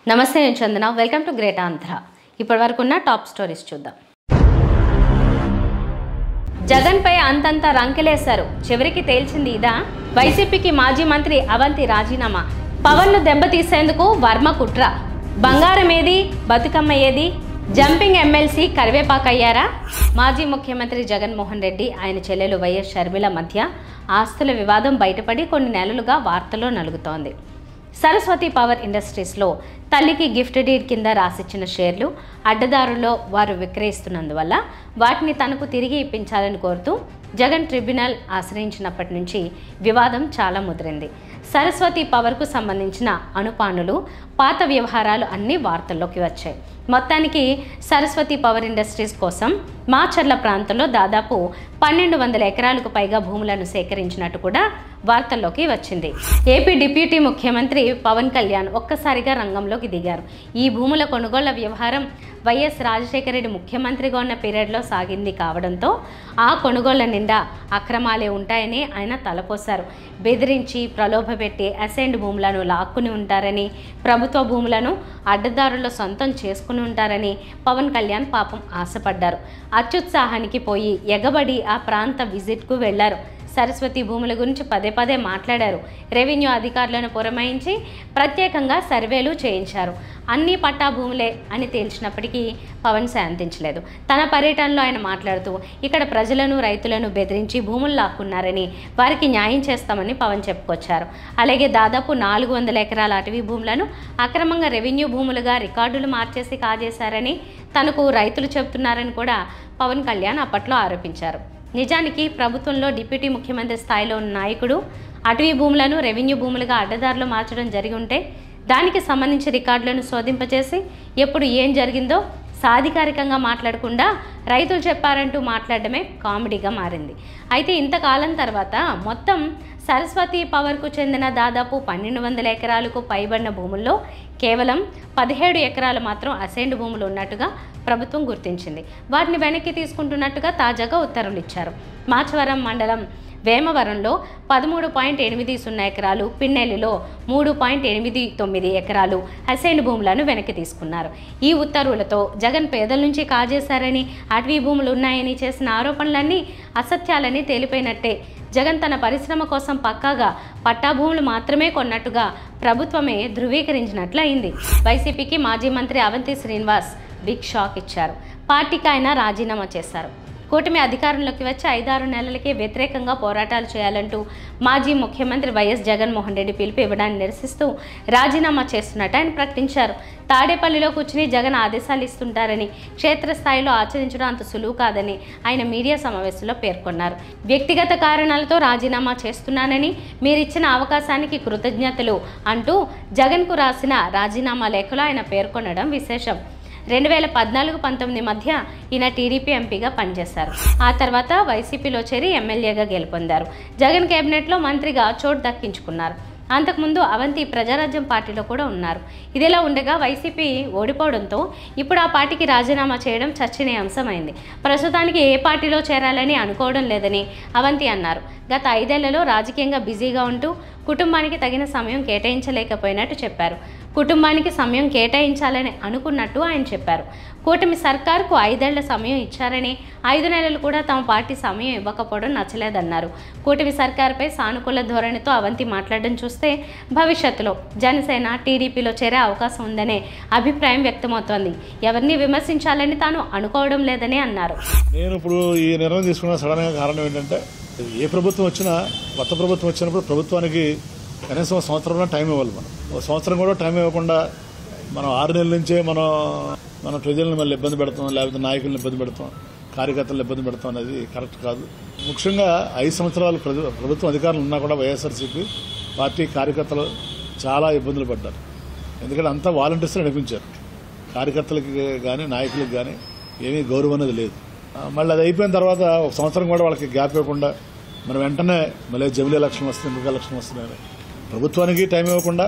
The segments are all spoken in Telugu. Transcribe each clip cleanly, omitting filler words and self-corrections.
నమస్తే నేను Chandana welcome to great Andhra ఇప్పటివరకున్న టాప్ స్టోరీస్ చూద్దాం జగన్ పై అంతంత రంకెలేశారు చివరికి తేల్చింది ఇదా వైసీపీకి మాజీ మంత్రి అవంతి రాజీనామా పవన్ ను దెబ్బతీసేందుకు వర్మ కుట్ర బంగారం ఏది బతుకమ్మ ఏది జంపింగ్ ఎమ్మెల్సీ కరివేపాకయ్యారా మాజీ ముఖ్యమంత్రి జగన్మోహన్ రెడ్డి ఆయన చెల్లెలు వైఎస్ షర్మిల మధ్య ఆస్తుల వివాదం బయటపడి కొన్ని నెలలుగా వార్తల్లో నలుగుతోంది సరస్వతి పవర్ ఇండస్ట్రీస్లో తల్లికి గిఫ్ట్ డీడ్ కింద రాసిచ్చిన షేర్లు అడ్డదారుల్లో వారు విక్రయిస్తున్నందువల్ల వాటిని తనకు తిరిగి ఇప్పించాలని కోరుతూ జగన్ ట్రిబ్యునల్ ఆశ్రయించినప్పటి నుంచి వివాదం చాలా ముదిరింది సరస్వతి పవర్కు సంబంధించిన అనుపానులు పాత వ్యవహారాలు అన్నీ వార్తల్లోకి వచ్చాయి మొత్తానికి సరస్వతి పవర్ ఇండస్ట్రీస్ కోసం మాచర్ల ప్రాంతంలో దాదాపు 1200 ఎకరాలకు పైగా భూములను సేకరించినట్టు కూడా వార్తల్లోకి వచ్చింది ఏపీ డిప్యూటీ ముఖ్యమంత్రి పవన్ కళ్యాణ్ ఒక్కసారిగా రంగంలోకి దిగారు ఈ భూముల కొనుగోళ్ల వ్యవహారం వైఎస్ రాజశేఖర రెడ్డి ముఖ్యమంత్రిగా ఉన్న పీరియడ్లో సాగింది కావడంతో ఆ కొనుగోళ్ల నిండా అక్రమాలే ఉంటాయని ఆయన తలపోశారు బెదిరించి ప్రలోభపెట్టి అసైన్డ్ భూములను లాక్కుని ఉంటారని ప్రభుత్వ భూములను అడ్డదారుల్లో సొంతం చేసుకుని ఉంటారని పవన్ కళ్యాణ్ పాపం ఆశపడ్డారు అత్యుత్సాహానికి పోయి ఎగబడి ఆ ప్రాంత విజిట్కు వెళ్లారు సరస్వతి భూముల గురించి పదే పదే మాట్లాడారు రెవెన్యూ అధికారులను పురమాయించి ప్రత్యేకంగా సర్వేలు చేయించారు అన్ని పట్టా భూములే అని తేల్చినప్పటికీ పవన్ శాంతించలేదు తన పర్యటనలో ఆయన మాట్లాడుతూ ఇక్కడ ప్రజలను రైతులను బెదిరించి భూములు లాక్కున్నారని వారికి న్యాయం చేస్తామని పవన్ చెప్పుకొచ్చారు అలాగే దాదాపు 400 ఎకరాల అటవీ భూములను అక్రమంగా రెవెన్యూ భూములుగా రికార్డులు మార్చేసి కాజేశారని తనకు రైతులు చెబుతున్నారని కూడా పవన్ కళ్యాణ్ అప్పట్లో ఆరోపించారు నిజానికి ప్రభుత్వంలో డిప్యూటీ ముఖ్యమంత్రి స్థాయిలో ఉన్న నాయకుడు అటవీ భూములను రెవెన్యూ భూములుగా అడ్డదారులు మార్చడం జరిగి ఉంటే దానికి సంబంధించి రికార్డులను శోధింపచేసి ఎప్పుడు ఏం జరిగిందో సాధికారికంగా మాట్లాడకుండా రైతులు చెప్పారంటూ మాట్లాడడమే కామెడీగా మారింది అయితే ఇంతకాలం తర్వాత మొత్తం సరస్వతి పవర్కు చెందిన దాదాపు 1200 ఎకరాలకు పైబడిన భూముల్లో కేవలం 17 ఎకరాలు మాత్రం అసైన్డ్ భూములు ఉన్నట్టుగా ప్రభుత్వం గుర్తించింది వాటిని వెనక్కి తీసుకుంటున్నట్టుగా తాజాగా ఉత్తర్వులు ఇచ్చారు మాచవరం మండలం వేమవరంలో 13.80 ఎకరాలు పిన్నెల్లిలో 3.89 ఎకరాలు అసైన్డ్ భూములను వెనక్కి తీసుకున్నారు ఈ ఉత్తర్వులతో జగన్ పేదల నుంచి కాజేశారని అటవీ భూములు ఉన్నాయని చేసిన ఆరోపణలన్నీ అసత్యాలని తేలిపోయినట్టే జగన్ తన పరిశ్రమ కోసం పక్కాగా పట్టా భూములు మాత్రమే కొన్నట్టుగా ప్రభుత్వమే ధృవీకరించినట్లు అయింది వైసీపీకి మాజీ మంత్రి అవంతి శ్రీనివాస్ బిగ్ షాక్ ఇచ్చారు పార్టీకి ఆయన రాజీనామా చేశారు కూటమి అధికారంలోకి వచ్చి 5-6 నెలలకే వ్యతిరేకంగా పోరాటాలు చేయాలంటూ మాజీ ముఖ్యమంత్రి వైఎస్ జగన్మోహన్ రెడ్డి పిలుపు ఇవ్వడాన్ని నిరసిస్తూ రాజీనామా చేస్తున్నట్టు ఆయన ప్రకటించారు తాడేపల్లిలో కూర్చుని జగన్ ఆదేశాలు ఇస్తుంటారని క్షేత్రస్థాయిలో ఆచరించడం అంత సులువు కాదని ఆయన మీడియా సమావేశంలో పేర్కొన్నారు వ్యక్తిగత కారణాలతో రాజీనామా చేస్తున్నానని మీరిచ్చిన అవకాశానికి కృతజ్ఞతలు అంటూ జగన్కు రాసిన రాజీనామా లేఖలో ఆయన పేర్కొనడం విశేషం 2014-19 మధ్య ఈయన టీడీపీ ఎంపీగా పనిచేశారు ఆ తర్వాత వైసీపీలో చేరి ఎమ్మెల్యేగా గెలుపొందారు జగన్ కేబినెట్లో మంత్రిగా చోటు దక్కించుకున్నారు అంతకుముందు అవంతి ప్రజారాజ్యం పార్టీలో కూడా ఉన్నారు ఇదిలా ఉండగా వైసీపీ ఓడిపోవడంతో ఇప్పుడు ఆ పార్టీకి రాజీనామా చేయడం చర్చనీయాంశమైంది ప్రస్తుతానికి ఏ పార్టీలో చేరాలని అనుకోవడం లేదని అవంతి అన్నారు గత 5 ఏళ్లలో రాజకీయంగా బిజీగా ఉంటూ కుటుంబానికి తగిన సమయం కేటాయించలేకపోయినట్టు చెప్పారు కుటుంబానికి సమయం కేటాయించాలని అనుకున్నట్టు ఆయన చెప్పారు కూటమి సర్కార్కు 5 ఏళ్ల సమయం ఇచ్చారని 5 నెలలు కూడా తమ పార్టీ సమయం ఇవ్వకపోవడం నచ్చలేదన్నారు కూటమి సర్కార్పై సానుకూల ధోరణితో అవంతి మాట్లాడడం చూస్తే భవిష్యత్తులో జనసేన టీడీపీలో చేరే అవకాశం ఉందనే అభిప్రాయం వ్యక్తమవుతోంది ఎవరిని విమర్శించాలని తాను అనుకోవడం లేదని అన్నారు నేను ఇప్పుడు ఈ నిర్ణయం తీసుకున్న సడన్గా కారణం ఏంటంటే ఏ ప్రభుత్వం వచ్చినా కొత్త ప్రభుత్వం వచ్చినప్పుడు ప్రభుత్వానికి కనీసం సంవత్సరంలో టైం ఇవ్వాలి మనం సంవత్సరం కూడా టైం ఇవ్వకుండా మనం 6 నెలల నుంచే మన ప్రజలను మళ్ళీ ఇబ్బంది పెడతాం లేకపోతే నాయకులను ఇబ్బంది పెడతాం కార్యకర్తలను ఇబ్బంది పెడతాం అనేది కరెక్ట్ కాదు ముఖ్యంగా 5 సంవత్సరాలు ప్రభుత్వం అధికారులు ఉన్నా కూడా వైఎస్ఆర్సీపీ పార్టీ కార్యకర్తలు చాలా ఇబ్బందులు పడ్డారు ఎందుకంటే అంతా వాలంటీర్స్ నడిపించారు కార్యకర్తలకి కానీ నాయకులకు కానీ ఏమీ గౌరవం అనేది లేదు మళ్ళీ అది అయిపోయిన తర్వాత ఒక సంవత్సరం కూడా వాళ్ళకి గ్యాప్ ఇవ్వకుండా మనం వెంటనే మళ్ళీ జమిలీ ఎలక్షన్ వస్తుంది ఎంపీ ఎలక్షన్ వస్తున్నాయి ప్రభుత్వానికి టైం ఇవ్వకుండా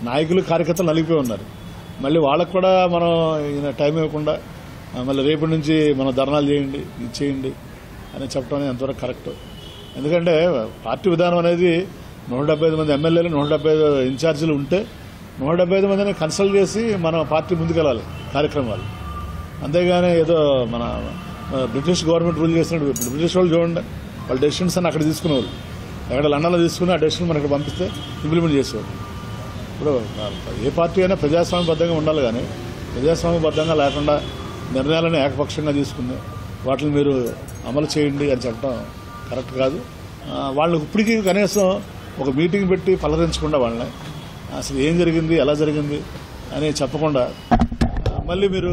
నాయకులు కార్యకర్తలు నలిగిపోయి ఉన్నారు మళ్ళీ వాళ్ళకు కూడా మనం టైం ఇవ్వకుండా మళ్ళీ రేపటి నుంచి మనం ధర్నాలు చేయండి ఇది చేయండి అని చెప్పడం అనేది ఎంతవరకు కరెక్ట్ ఎందుకంటే పార్టీ విధానం అనేది 175 మంది ఎమ్మెల్యేలు 175 ఇన్ఛార్జీలు ఉంటే 175 మందిని కన్సల్ట్ చేసి మన పార్టీ ముందుకెళ్ళాలి కార్యక్రమాలు. అంతేగాని ఏదో మన బ్రిటిష్ గవర్నమెంట్ రూల్ చేసినట్టు బ్రిటిష్ వాళ్ళు చూడండి, వాళ్ళ డెసిషన్స్ అని అక్కడ తీసుకునేవాళ్ళు, ఎక్కడ లండన్లో తీసుకుని ఆ డెసిషన్ మనకి పంపిస్తే ఇంప్లిమెంట్ చేసేవాళ్ళు. ఇప్పుడు ఏ పార్టీ అయినా ప్రజాస్వామ్యబద్ధంగా ఉండాలి, కానీ ప్రజాస్వామ్యబద్ధంగా లేకుండా నిర్ణయాలను ఏకపక్షంగా తీసుకుని వాటిని మీరు అమలు చేయండి అని చెప్పడం కరెక్ట్ కాదు. వాళ్ళకి ఇప్పటికీ కనీసం ఒక మీటింగ్ పెట్టి పలకరించకుండా వాళ్ళని అసలు ఏం జరిగింది, ఎలా జరిగింది అని చెప్పకుండా మళ్ళీ మీరు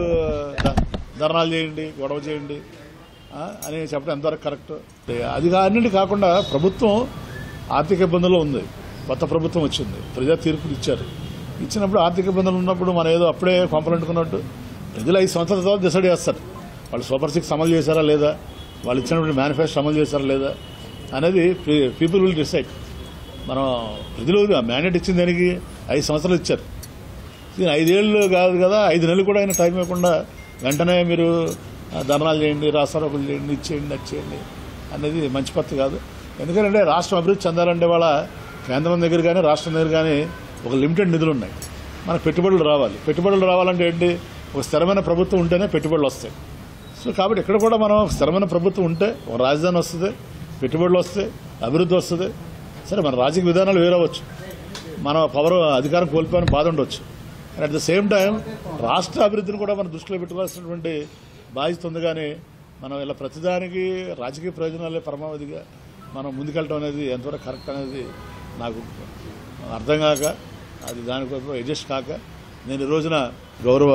ధర్నాలు చేయండి, గొడవ చేయండి అని చెప్పడం ఎంతవరకు కరెక్ట్? అది అన్నింటి కాకుండా ప్రభుత్వం ఆర్థిక ఇబ్బందుల్లో ఉంది. కొత్త ప్రభుత్వం వచ్చింది, ప్రజా తీర్పులు ఇచ్చినప్పుడు ఆర్థిక ఇబ్బందులు ఉన్నప్పుడు మనం ఏదో అప్పుడే కొంపలంటుకున్నట్టు ప్రజలు 5 సంవత్సరాల తర్వాత డిసైడ్ చేస్తారు వాళ్ళు సూపర్ 6 అమలు చేశారా లేదా, వాళ్ళు ఇచ్చినటువంటి మేనిఫెస్టో అమలు చేశారా లేదా అనేది పీపుల్ విల్ డిసైడ్. మనం ప్రజలు మ్యాండేట్ ఇచ్చిన దానికి 5 సంవత్సరాలు ఇచ్చారు, దీని 5 ఏళ్ళు కాదు కదా, 5 నెలలు కూడా అయినా టైం ఇవ్వకుండా వెంటనే మీరు ధర్నాలు చేయండి, రాస్తారోకులు చేయండి, ఇచ్చేయండి, అది చేయండి అనేది మంచి పద్ధతి కాదు. ఎందుకంటే రాష్ట్రం అభివృద్ధి చెందాలంటే వాళ్ళ కేంద్రం దగ్గర కానీ రాష్ట్రం దగ్గర కానీ ఒక లిమిటెడ్ నిధులు ఉన్నాయి. మనకు పెట్టుబడులు రావాలి. పెట్టుబడులు రావాలంటే ఏంటి, ఒక స్థిరమైన ప్రభుత్వం ఉంటేనే పెట్టుబడులు వస్తాయి. సో కాబట్టి ఇక్కడ కూడా మనం స్థిరమైన ప్రభుత్వం ఉంటే ఒక రాజధాని వస్తుంది, పెట్టుబడులు వస్తాయి, అభివృద్ధి వస్తుంది. సరే మన రాజకీయ విధానాలు వేరవచ్చు, మన పవర్ అధికారం కోల్పోయిన బాధ ఉండొచ్చు. అట్ ద సేమ్ టైం రాష్ట్ర అభివృద్ధిని కూడా మనం దృష్టిలో పెట్టుకోవాల్సినటువంటి బాధ్యత ఉంది. కానీ మనం ఇలా ప్రతిదానికి రాజకీయ ప్రయోజనాలే పరమావధిగా మనం ముందుకెళ్ళడం అనేది ఎంతవరకు కరెక్ట్ అనేది నాకు అర్థం కాక, అది దానికోసం అడ్జస్ట్ కాక నేను ఈ రోజున గౌరవ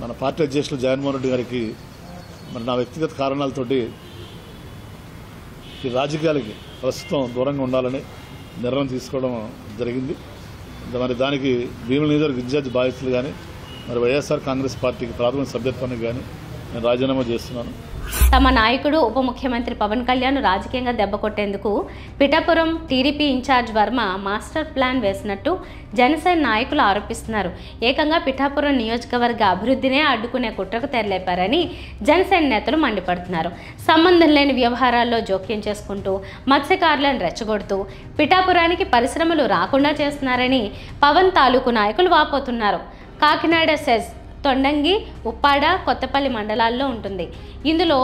మన పార్టీ అధ్యక్షులు జగన్మోహన్ రెడ్డి గారికి మరి నా వ్యక్తిగత కారణాలతోటి ఈ రాజకీయాలకి ప్రస్తుతం దూరంగా ఉండాలని నిర్ణయం తీసుకోవడం జరిగింది. మరి దానికి భీముల నియోజకవర్గ ఇన్ఛార్జ్ బాధ్యతలు కానీ మరి వైఎస్ఆర్ కాంగ్రెస్ పార్టీకి ప్రాథమిక సభ్యత్వానికి కానీ నేను రాజీనామా చేస్తున్నాను. తమ నాయకుడు ఉప ముఖ్యమంత్రి పవన్ కళ్యాణ్ రాజకీయంగా దెబ్బకొట్టేందుకు Pithapuram TDP incharge Varma master plan వేసినట్టు జనసేన నాయకులు ఆరోపిస్తున్నారు. ఏకంగా పిఠాపురం నియోజకవర్గ అభివృద్ధినే అడ్డుకునే కుట్రకు తెరలేపారని జనసేన నేతలు మండిపడుతున్నారు. సంబంధం లేని వ్యవహారాల్లో జోక్యం చేసుకుంటూ మత్స్యకారులను రెచ్చగొడుతూ పిఠాపురానికి పరిశ్రమలు రాకుండా చేస్తున్నారని పవన్ తాలూకు నాయకులు వాపోతున్నారు. కాకినాడ సెజ్ తొండంగి, ఉప్పాడ, కొత్తపల్లి మండలాల్లో ఉంటుంది. ఇందులో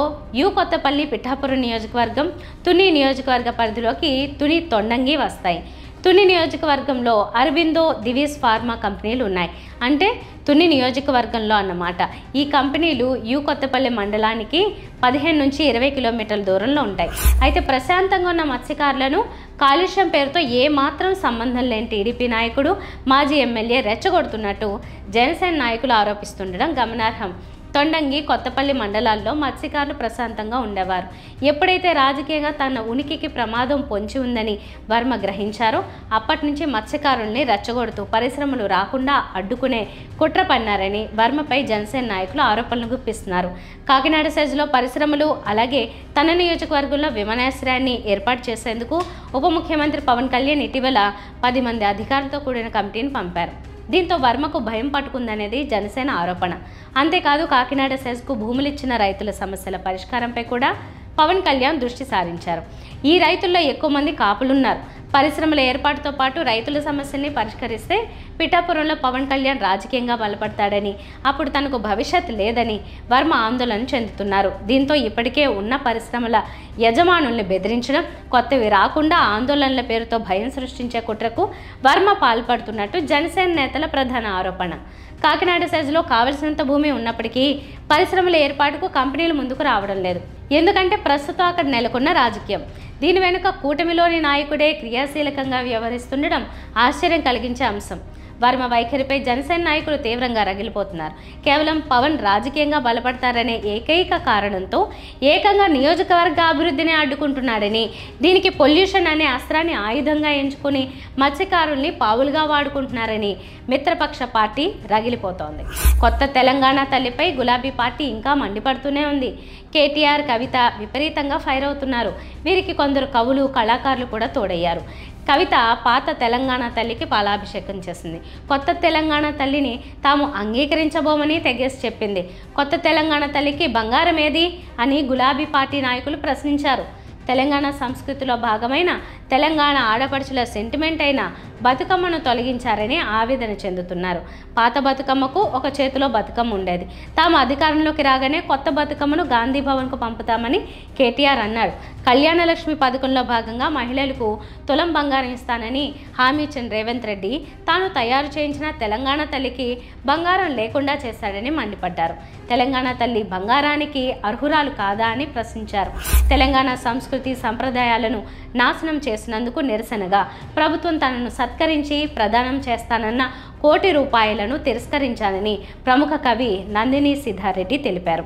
కొత్తపల్లి, పిఠాపురం నియోజకవర్గం, తుని నియోజకవర్గ పరిధిలోకి తుని, తొండంగి వస్తాయి. తుని నియోజకవర్గంలో అరవిందో, దివీస్ ఫార్మా కంపెనీలు ఉన్నాయి. అంటే తుని నియోజకవర్గంలో అన్నమాట. ఈ కంపెనీలు కొత్తపల్లి మండలానికి 15 నుంచి 20 కిలోమీటర్ల దూరంలో ఉంటాయి. అయితే ప్రశాంతంగా ఉన్న మత్స్యకారులను కాలుష్యం పేరుతో ఏమాత్రం సంబంధం లేని టీడీపీ నాయకుడు, మాజీ ఎమ్మెల్యే రెచ్చగొడుతున్నట్టు జనసేన నాయకులు ఆరోపిస్తుండడం గమనార్హం. తొండంగి, కొత్తపల్లి మండలాల్లో మత్స్యకారులు ప్రశాంతంగా ఉండేవారు. ఎప్పుడైతే రాజకీయంగా తన ఉనికికి ప్రమాదం పొంచి ఉందని వర్మ గ్రహించారో అప్పటి నుంచి మత్స్యకారుల్ని రెచ్చగొడుతూ పరిశ్రమలు రాకుండా అడ్డుకునే కుట్ర పన్నారని వర్మపై జనసేన నాయకులు ఆరోపణలు గుప్పిస్తున్నారు. కాకినాడ సెజ్లో పరిశ్రమలు, అలాగే తన నియోజకవర్గంలో విమానాశ్రయాన్ని ఏర్పాటు చేసేందుకు ఉప ముఖ్యమంత్రి పవన్ కళ్యాణ్ ఇటీవల 10 మంది అధికారులతో కూడిన కమిటీని పంపారు. దీంతో వర్మకు భయం పట్టుకుందనేది జనసేన ఆరోపణ. అంతేకాదు కాకినాడ సెజ్కు భూములు ఇచ్చిన రైతుల సమస్యల పరిష్కారంపై కూడా పవన్ కళ్యాణ్ దృష్టి సారించారు. ఈ రైతుల్లో ఎక్కువ మంది కాపులున్నారు. పరిశ్రమల ఏర్పాటుతో పాటు రైతుల సమస్యల్ని పరిష్కరిస్తే పిఠాపురంలో పవన్ కళ్యాణ్ రాజకీయంగా బలపడతాడని, అప్పుడు తనకు భవిష్యత్ లేదని వర్మ ఆందోళన చెందుతున్నారు. దీంతో ఇప్పటికే ఉన్న పరిశ్రమల యజమానుల్ని బెదిరించడం, కొత్తవి రాకుండా ఆందోళనల పేరుతో భయం సృష్టించే కుట్రకు వర్మ పాల్పడుతున్నట్టు జనసేన నేతల ప్రధాన ఆరోపణ. కాకినాడ సెజ్లో కావలసినంత భూమి ఉన్నప్పటికీ పరిశ్రమల ఏర్పాటుకు కంపెనీలు ముందుకు రావడం లేదు. ఎందుకంటే ప్రస్తుతం అక్కడ నెలకొన్న రాజకీయం. దీని వెనుక కూటమిలోని నాయకుడే క్రియాశీలకంగా వ్యవహరిస్తుండడం ఆశ్చర్యం కలిగించే అంశం. వర్మ వైఖరిపై జనసేన నాయకులు తీవ్రంగా రగిలిపోతున్నారు. కేవలం పవన్ రాజకీయంగా బలపడతారనే ఏకైక కారణంతో ఏకంగా నియోజకవర్గ అభివృద్ధిని అడ్డుకుంటున్నాడని, దీనికి పొల్యూషన్ అనే అస్త్రాన్ని ఆయుధంగా ఎంచుకుని మత్స్యకారుల్ని పావులుగా వాడుకుంటున్నారని మిత్రపక్ష పార్టీ రగిలిపోతోంది. కొత్త తెలంగాణ తల్లిపై గులాబీ పార్టీ ఇంకా మండిపడుతూనే ఉంది. కేటీఆర్, కవిత విపరీతంగా ఫైర్ అవుతున్నారు. వీరికి కొందరు కవులు, కళాకారులు కూడా తోడయ్యారు. కవిత పాత తెలంగాణ తల్లికి పాలాభిషేకం చేసింది. కొత్త తెలంగాణ తల్లిని తాము అంగీకరించబోమని తెగేసి చెప్పింది. కొత్త తెలంగాణ తల్లికి బంగారం ఏది అని గులాబీ పార్టీ నాయకులు ప్రశ్నించారు. తెలంగాణ సంస్కృతిలో భాగమైన తెలంగాణ ఆడపడుచుల సెంటిమెంట్ అయిన బతుకమ్మను తొలగించారని ఆవేదన చెందుతున్నారు. పాత బతుకమ్మకు ఒక చేతిలో బతుకమ్మ ఉండేది. తాము అధికారంలోకి రాగానే కొత్త బతుకమ్మను గాంధీ భవన్కు పంపుతామని కేటీఆర్ అన్నాడు. కళ్యాణలక్ష్మి పథకంలో భాగంగా మహిళలకు తులం బంగారం ఇస్తానని హామీ ఇచ్చిన రేవంత్ రెడ్డి తాను తయారు చేయించిన తెలంగాణ తల్లికి బంగారం లేకుండా చేశాడని మండిపడ్డారు. తెలంగాణ తల్లి బంగారానికి అర్హురాలు కాదా అని ప్రశ్నించారు. తెలంగాణ సంస్కృతి సంప్రదాయాలను నాశనం చేసినందుకు నిరసనగా ప్రభుత్వం తనను సత్కరించి ప్రదానం చేస్తానన్న ₹1,00,00,000 తిరస్కరించానని ప్రముఖ కవి నందిని సిద్ధారెడ్డి తెలిపారు.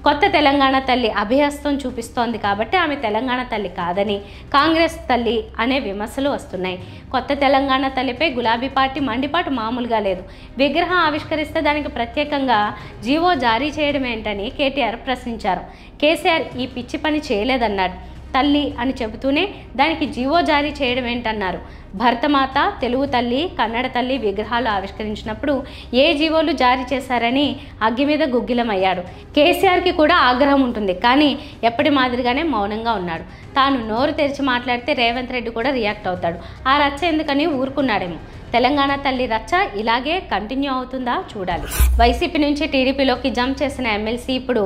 కొత్త తెలంగాణ తల్లి అభయహస్తం చూపిస్తోంది కాబట్టి ఆమె తెలంగాణ తల్లి కాదని కాంగ్రెస్ తల్లి అనే విమర్శలు వస్తున్నాయి. కొత్త తెలంగాణ తల్లిపై గులాబీ పార్టీ మండిపాటు మామూలుగా లేదు. విగ్రహం ఆవిష్కరిస్తే దానికి ప్రత్యేకంగా జీవో జారీ చేయడం ఏంటని కేటీఆర్ ప్రశ్నించారు. కేసీఆర్ ఈ పిచ్చి పని చేయలేదన్నాడు. తల్లి అని చెబుతూనే దానికి జీవో జారీ చేయడం ఏంటన్నారు. భరతమాత, తెలుగు తల్లి, కన్నడ తల్లి విగ్రహాలు ఆవిష్కరించినప్పుడు ఏ జీవోలు జారీ చేశారని అగ్గి మీద గుగ్గిలమయ్యాడు. కేసీఆర్కి కూడా ఆగ్రహం ఉంటుంది, కానీ ఎప్పటి మాదిరిగానే మౌనంగా ఉన్నాడు. తాను నోరు తెరిచి మాట్లాడితే రేవంత్ రెడ్డి కూడా రియాక్ట్ అవుతాడు. ఆ రచ్చ ఎందుకని ఊరుకున్నాడేమో. తెలంగాణ తల్లి రచ్చ ఇలాగే కంటిన్యూ అవుతుందా చూడాలి. వైసీపీ నుంచి టీడీపీలోకి జంప్ చేసిన ఎమ్మెల్సీ ఇప్పుడు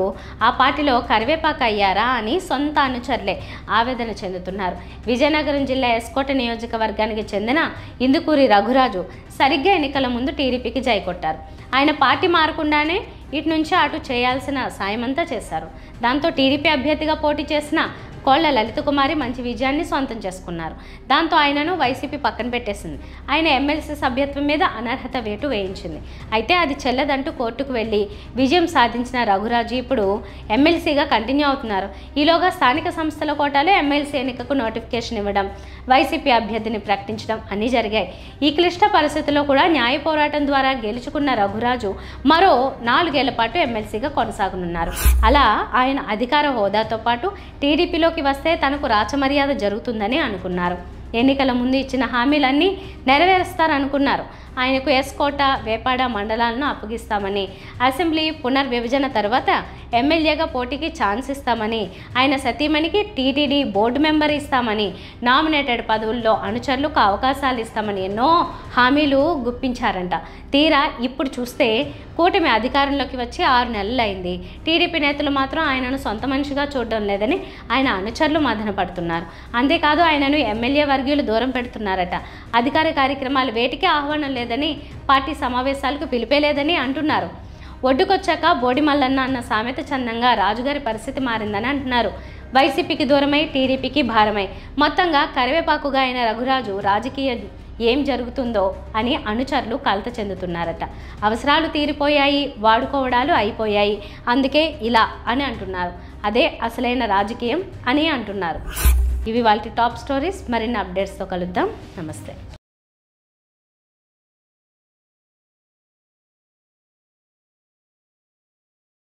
ఆ పార్టీలో కరివేపాకు అయ్యారా అని సొంత అనుచరులే ఆవేదన చెందుతున్నారు. విజయనగరం జిల్లా ఎస్కోట నియోజకవర్గానికి చెందిన ఇందుకూరి రఘురాజు సరిగ్గా ఎన్నికల ముందు టీడీపీకి జై కొట్టారు. ఆయన పార్టీ మారకుండానే ఇటు నుంచి అటు చేయాల్సిన సాయమంతా చేశారు. దాంతో టీడీపీ అభ్యర్థిగా పోటీ చేసిన కోళ్ల లలిత కుమారి మంచి విజయాన్ని సొంతం చేసుకున్నారు. దాంతో ఆయనను వైసీపీ పక్కన పెట్టేసింది. ఆయన ఎమ్మెల్సీ సభ్యత్వం మీద అనర్హత వేటు వేయించింది. అయితే అది చెల్లదంటూ కోర్టుకు వెళ్ళి విజయం సాధించిన రఘురాజు ఇప్పుడు ఎమ్మెల్సీగా కంటిన్యూ అవుతున్నారు. ఈలోగా స్థానిక సంస్థల కోటాలో ఎమ్మెల్సీ ఎన్నికకు నోటిఫికేషన్ ఇవ్వడం, వైసీపీ అభ్యర్థిని ప్రకటించడం అన్నీ జరిగాయి. ఈ క్లిష్ట పరిస్థితుల్లో కూడా న్యాయ పోరాటం ద్వారా గెలుచుకున్న రఘురాజు మరో 4 ఏళ్ల పాటు ఎమ్మెల్సీగా కొనసాగనున్నారు. అలా ఆయన అధికార హోదాతో పాటు టీడీపీలో వస్తే తనకు రాచమర్యాద జరుగుతుందని అనుకున్నారు. ఎన్నికల ముందు ఇచ్చిన హామీలన్నీ నెరవేరుస్తారనుకున్నారు. ఆయనకు ఎస్కోట, వేపాడ మండలాలను అప్పగిస్తామని, అసెంబ్లీ పునర్విభజన తర్వాత ఎమ్మెల్యేగా పోటీకి ఛాన్స్ ఇస్తామని, ఆయన సతీమణికి టీటీడీ బోర్డు మెంబర్ ఇస్తామని, నామినేటెడ్ పదవుల్లో అనుచరులకు అవకాశాలు ఇస్తామని ఎన్నో హామీలు గుప్పించారంట. తీరా ఇప్పుడు చూస్తే కూటమి అధికారంలోకి వచ్చి 6 నెలలు అయింది. టీడీపీ నేతలు మాత్రం ఆయనను సొంత మనిషిగా చూడడం లేదని ఆయన అనుచరులు మదన పడుతున్నారు. అంతేకాదు ఆయనను ఎమ్మెల్యే వర్గీయులు దూరం పెడుతున్నారట. అధికార కార్యక్రమాలు వేటికి ఆహ్వానం లేదని, పార్టీ సమావేశాలకు పిలిపేలేదని అంటున్నారు. ఒడ్డుకొచ్చాక బోడి మల్లన్న అన్న సామెత చందంగా రాజుగారి పరిస్థితి మారిందని అంటున్నారు. వైసీపీకి దూరమై టీడీపీకి భారమై మొత్తంగా కరివేపాకుగా అయిన రఘురాజు రాజకీయ ఏం జరుగుతుందో అని అనుచరులు కలత చెందుతున్నారట. అవసరాలు తీరిపోయాయి, వాడుకోవడాలు అయిపోయాయి, అందుకే ఇలా అని అంటున్నారు. అదే అసలైన రాజకీయం అని అంటున్నారు. ఇవి వాళ్ళ టాప్ స్టోరీస్. మరిన్ని అప్డేట్స్తో కలుద్దాం. నమస్తే.